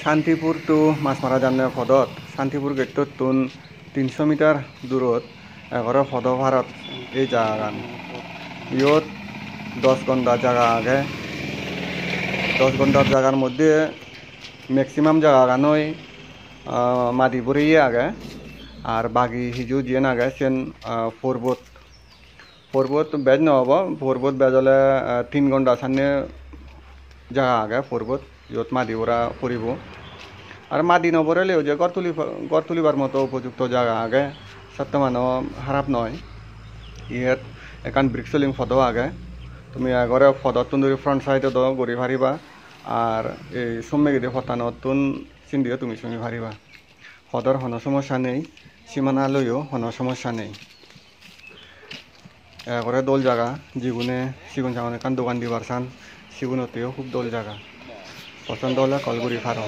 Shantipur two মাছমাৰা জানে পদত শান্তিপুৰ গেটত তুন 300 মিটাৰ দূৰত এঘৰ পদভাৰত এই জাগান ইয়ত 10 ঘন্টা জায়গা আগে 10 ঘন্টার জায়গার মধ্যে ম্যাক্সিমাম জায়গানই মাটি ভরিয়ে আগে আর বাকি হিজু যেন আগে সেন পর্বত বেজ নহব পর্বত বেজ হলে 3 ঘন্টা সামনে জায়গা আগে পর্বত ইয়ত মাটি ভরা পড়ব আর মাটি নভরালেও যে গড় তুলিবার মতো উপযুক্ত জায়গা আগে সত্য মানুষ খারাপ নয় ইয়াত একান ব্রিক্সলিং ফটো আগে তুমি আগরে ফদত তুমি ফ্রন্ট সাইডে তো গড়ি পারিবা আর এই সম্মেগিরি ফতানতুন চিন্দিও তুমি শুনি পারিবা ফদর কোনো সমস্যা নেই সীমানা লইও কোনো সমস্যা নেই এগরে দোল জায়গা যেগুনে সিগুন সামনে কান দোকান দিবার চান সিগুনতেও খুব দোল জায়গা পছন্দ হলে কলগুড়ি ফারো।